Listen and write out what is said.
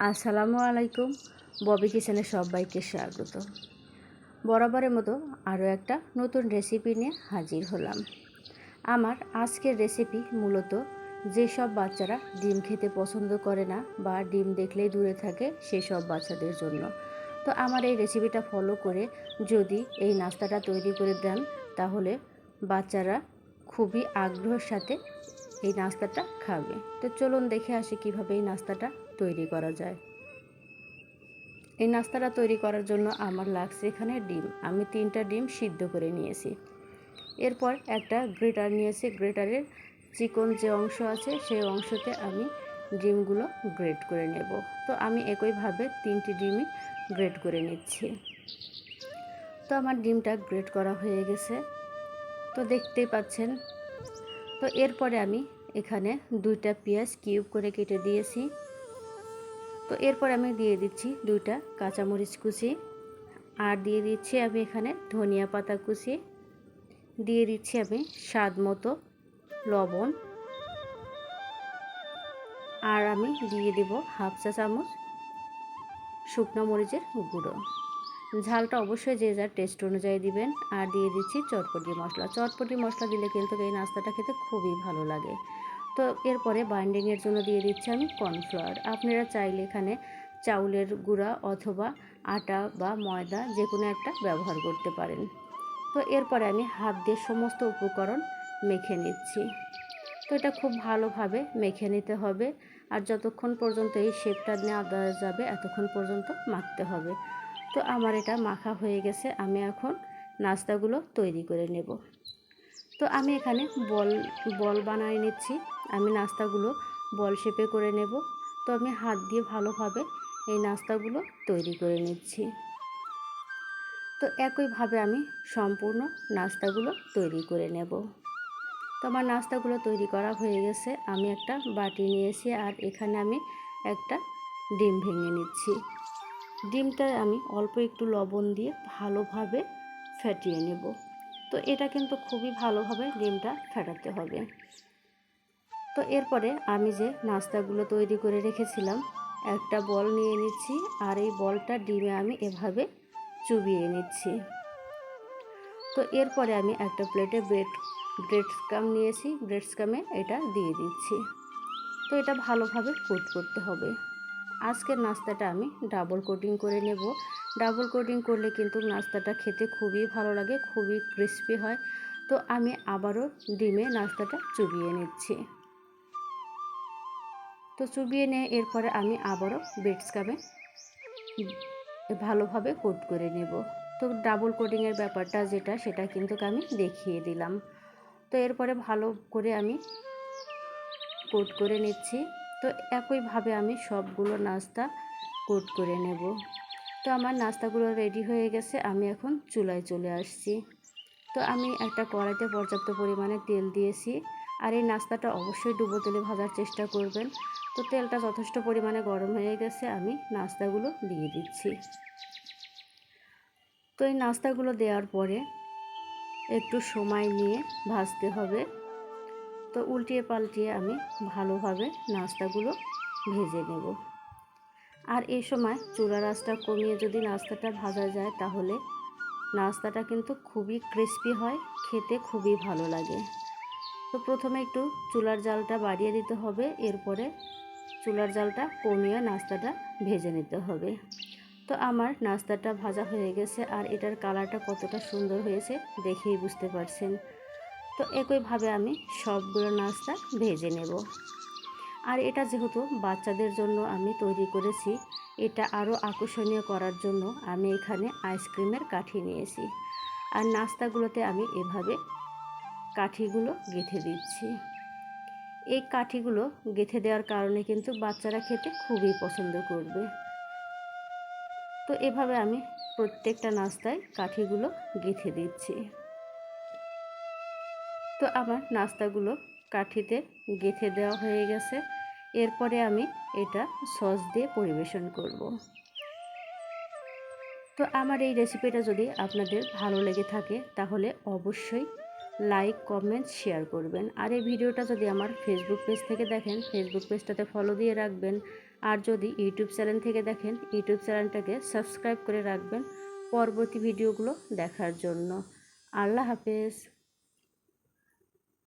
আসসালামু আলাইকুম। ববি কিচেনে সবাইকে স্বাগত। বরাবরের মতো আরও একটা নতুন রেসিপি নিয়ে হাজির হলাম। আমার আজকের রেসিপি মূলত যেসব বাচ্চারা ডিম খেতে পছন্দ করে না বা ডিম দেখলেই দূরে থাকে সেসব বাচ্চাদের জন্য। তো আমার এই রেসিপিটা ফলো করে যদি এই নাস্তাটা তৈরি করে দেন তাহলে বাচ্চারা খুবই আগ্রহের সাথে এই নাস্তাটা খাবে। তো চলুন দেখে আসি কিভাবে এই নাস্তাটা তৈরি করা যায়। এই নাস্তাটা তৈরি করার জন্য আমার লাগছে এখানে ডিম। আমি 3টা ডিম সিদ্ধ করে নিয়েছি। এরপর একটা গ্রেটার নিয়েছি। গ্রেটারের চিকন যে অংশ আছে সেই অংশতে আমি ডিমগুলো গ্রেট করে নেব। তো আমি একইভাবে 3টি ডিমই গ্রেট করে নিচ্ছি। তো আমার ডিমটা গ্রেট করা হয়ে গেছে, তো দেখতেই পাচ্ছেন। তো এরপরে আমি এখানে 2টা পেঁয়াজ কিউব করে কেটে দিয়েছি। তো এরপর আমি দিয়ে দিচ্ছি 2টা কাঁচামরিচ কুচি, আর দিয়ে দিচ্ছি আমি এখানে ধনিয়া পাতা কুচি, দিয়ে দিচ্ছি আমি স্বাদ মতো লবণ, আর আমি দিয়ে দেব হাফ চা চামচ শুকনো মরিচের গুঁড়ো। ঝালটা অবশ্যই যে যার টেস্ট অনুযায়ী দিবেন। আর দিয়ে দিচ্ছি চটপটি মশলা। চটপটি মশলা দিলে কিন্তু এই নাস্তাটা খেতে খুবই ভালো লাগে। তো এরপরে বাইন্ডিংয়ের জন্য দিয়ে দিচ্ছি আমি কর্নফ্লাওয়ার। আপনারা চাইলে এখানে চাউলের গুঁড়া অথবা আটা বা ময়দা যে কোনো একটা ব্যবহার করতে পারেন। তো এরপরে আমি হাত দিয়ে সমস্ত উপকরণ মেখে নিচ্ছি। তো এটা খুব ভালোভাবে মেখে নিতে হবে, আর যতক্ষণ পর্যন্ত এই শেপটা নেওয়া যাবে এতক্ষণ পর্যন্ত মাখতে হবে। তো আমার এটা মাখা হয়ে গেছে। আমি এখন নাস্তাগুলো তৈরি করে নেব। তো আমি এখানে বল বানিয়ে নিচ্ছি। আমি নাস্তাগুলো বল শেপে করে নেব। তো আমি হাত দিয়ে ভালোভাবে এই নাস্তাগুলো তৈরি করে নিচ্ছি। তো একইভাবে আমি সম্পূর্ণ নাস্তাগুলো তৈরি করে নেব। তো আমার নাস্তাগুলো তৈরি করা হয়ে গেছে। আমি একটা বাটি নিয়েছি, আর এখানে আমি একটা ডিম ভেঙে নিচ্ছি। ডিমটা আমি অল্প একটু লবণ দিয়ে ভালোভাবে ফেটিয়ে নেব। তো এটা কিন্তু খুবই ভালোভাবে ডিমটা ফেটাতে হবে। তো এরপরে আমি যে নাস্তাগুলো তৈরি করে রেখেছিলাম একটা বল নিয়ে নিচ্ছি, আর এই বলটা ডিমে আমি এভাবে চুবিয়ে নিচ্ছি। তো এরপরে আমি একটা প্লেটে ব্রেড স্ক্রাম নিয়েছি। ব্রেড স্ক্রামে এটা দিয়ে দিচ্ছি। তো এটা ভালোভাবে কোট করতে হবে। আজকের নাস্তাটা আমি ডাবল কোটিং করে নেব। ডাবল কোটিং করলে কিন্তু নাস্তাটা খেতে খুবই ভালো লাগে, খুবই ক্রিস্পি হয়। তো আমি আবারও ডিমে নাস্তাটা চুবিয়ে নিচ্ছি। তো চুবিয়ে নিয়ে এরপরে আমি আবারও ব্রেড স্ক্রামে ভালোভাবে কোট করে নেব। তো ডাবল কোটিংয়ের ব্যাপারটা যেটা সেটা কিন্তু আমি দেখিয়ে দিলাম। তো এরপরে ভালো করে আমি কোট করে নিচ্ছি। তো একইভাবে আমি সবগুলো নাস্তা কোট করে নেব। তো আমার নাস্তাগুলো রেডি হয়ে গেছে। আমি এখন চুলায় চলে আসছি। তো আমি একটা কড়াইতে পর্যাপ্ত পরিমাণে তেল দিয়েছি, আর এই নাস্তাটা অবশ্যই ডুবো তেলে ভাজার চেষ্টা করবেন। তো তেলটা যথেষ্ট পরিমাণে গরম হয়ে গেছে, আমি নাস্তাগুলো দিয়ে দিচ্ছি। তো এই নাস্তাগুলো দেওয়ার পরে একটু সময় নিয়ে ভাজতে হবে। তো উল্টিয়ে পাল্টিয়ে আমি ভালোভাবে নাস্তাগুলো ভেজে নেব। আর এই সময় চুলার আঁচটা কমিয়ে যদি নাস্তাটা ভাজা যায় তাহলে নাস্তাটা কিন্তু খুবই ক্রিস্পি হয়, খেতে খুবই ভালো লাগে। তো প্রথমে একটু চুলার জালটা বাড়িয়ে দিতে হবে, এরপরে চুলার জালটা কমিয়ে নাস্তাটা ভেজে নিতে হবে। তো আমার নাস্তাটা ভাজা হয়ে গেছে, আর এটার কালারটা কতটা সুন্দর হয়েছে দেখেই বুঝতে পারছেন। তো একইভাবে আমি সবগুলো নাস্তা ভেজে নেব। আর এটা যেহেতু বাচ্চাদের জন্য আমি তৈরি করেছি, এটা আরও আকর্ষণীয় করার জন্য আমি এখানে আইসক্রিমের কাঠি নিয়েছি। আর নাস্তাগুলোতে আমি এভাবে কাঠিগুলো গেঁথে দিচ্ছি। এই কাঠিগুলো গেঁথে দেওয়ার কারণে কিন্তু বাচ্চারা খেতে খুবই পছন্দ করবে। তো এভাবে আমি প্রত্যেকটা নাস্তায় কাঠিগুলো গেঁথে দিচ্ছি। তো আমার নাস্তাগুলো কাঠিতে গেঁথে দেওয়া হয়ে গেছে। এরপরে আমি এটা সস দিয়ে পরিবেশন করব। তো আমার এই রেসিপিটা যদি আপনাদের ভালো লেগে থাকে তাহলে অবশ্যই লাইক, কমেন্ট, শেয়ার করবেন। আর এই ভিডিওটা যদি আমার ফেসবুক পেজ থেকে দেখেন, ফেসবুক পেজটাতে ফলো দিয়ে রাখবেন। আর যদি ইউটিউব চ্যানেল থেকে দেখেন, ইউটিউব চ্যানেলটাকে সাবস্ক্রাইব করে রাখবেন পরবর্তী ভিডিওগুলো দেখার জন্য। আল্লাহ হাফেজ।